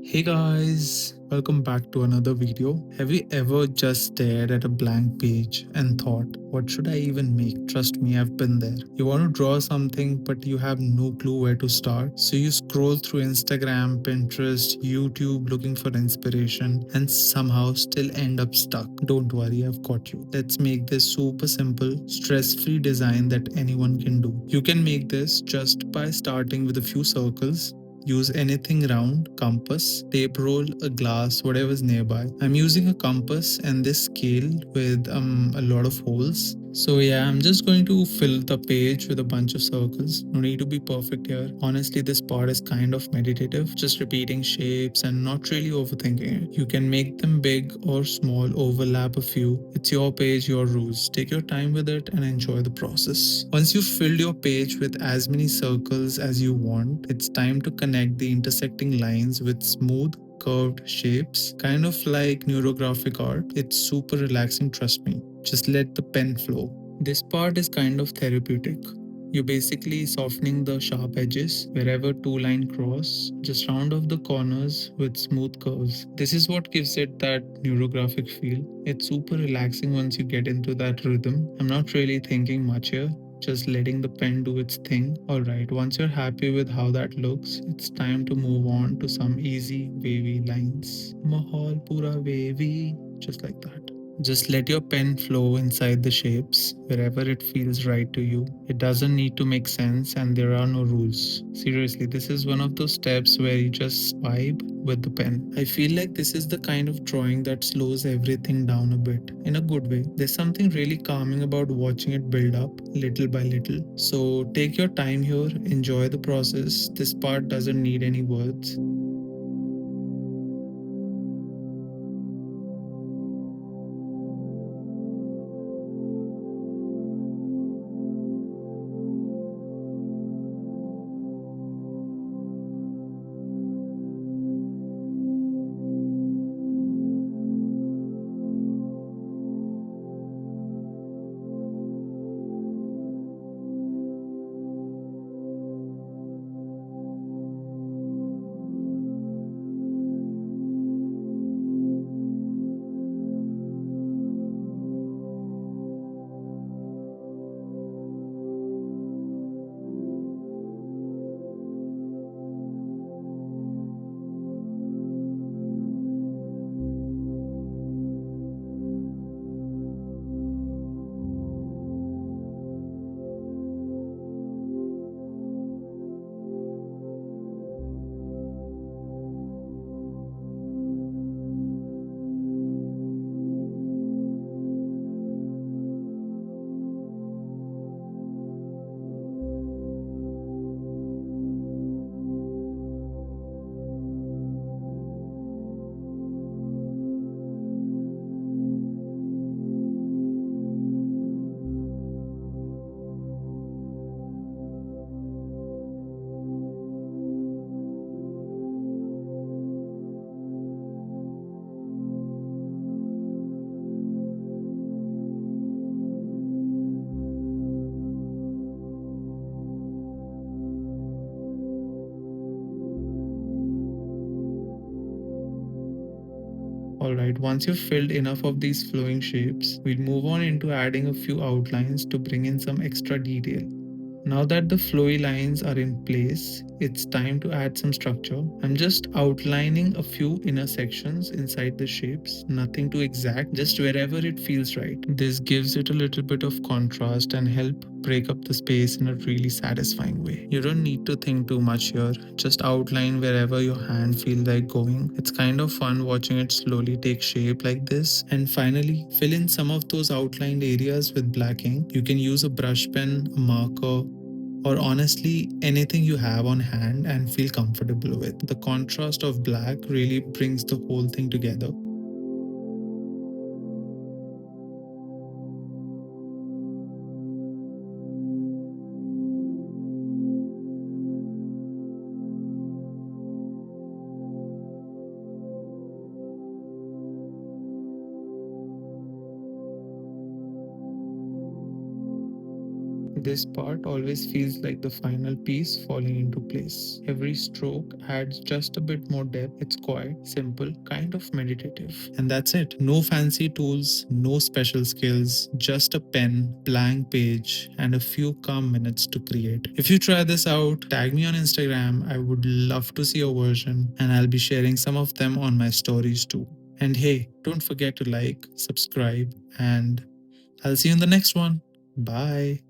Hey guys, welcome back to another video. Have you ever just stared at a blank page and thought, what should I even make? Trust me, I've been there. You want to draw something, but you have no clue where to start. So you scroll through Instagram, Pinterest, YouTube looking for inspiration and somehow still end up stuck. Don't worry, I've got you. Let's make this super simple, stress free design that anyone can do. You can make this just by starting with a few circles. Use anything round, compass, tape roll, a glass, whatever's nearby. I'm using a compass and this scale with a lot of holes. So yeah, I'm just going to fill the page with a bunch of circles. No need to be perfect here. Honestly, this part is kind of meditative, just repeating shapes and not really overthinking it. You can make them big or small, overlap a few. It's your page, your rules. Take your time with it and enjoy the process. Once you've filled your page with as many circles as you want, it's time to connect the intersecting lines with smooth, curved shapes, kind of like neurographic art. It's super relaxing, trust me. Just let the pen flow. This part is kind of therapeutic. You're basically softening the sharp edges wherever two lines cross. Just round off the corners with smooth curves. This is what gives it that neurographic feel. It's super relaxing once you get into that rhythm. I'm not really thinking much here, just letting the pen do its thing. Alright, once you're happy with how that looks, it's time to move on to some easy wavy lines. Mahal pura wavy, just like that. Just let your pen flow inside the shapes wherever it feels right to you. It doesn't need to make sense and there are no rules. Seriously, this is one of those steps where you just vibe with the pen. I feel like this is the kind of drawing that slows everything down a bit in a good way. There's something really calming about watching it build up little by little. So take your time here, enjoy the process. This part doesn't need any words. Alright, once you've filled enough of these flowing shapes, we'll move on into adding a few outlines to bring in some extra detail. Now that the flowy lines are in place, it's time to add some structure. I'm just outlining a few inner sections inside the shapes, nothing too exact, just wherever it feels right. This gives it a little bit of contrast and help break up the space in a really satisfying way. You don't need to think too much here, just outline wherever your hand feels like going. It's kind of fun watching it slowly take shape like this. And finally, fill in some of those outlined areas with black ink. You can use a brush pen, a marker, or honestly anything you have on hand and feel comfortable with. The contrast of black really brings the whole thing together. This part always feels like the final piece falling into place. Every stroke adds just a bit more depth. It's quiet, simple, kind of meditative. And that's it. No fancy tools, no special skills, just a pen, blank page, and a few calm minutes to create. If you try this out, tag me on Instagram. I would love to see your version, and I'll be sharing some of them on my stories too. And hey, don't forget to like, subscribe, and I'll see you in the next one. Bye.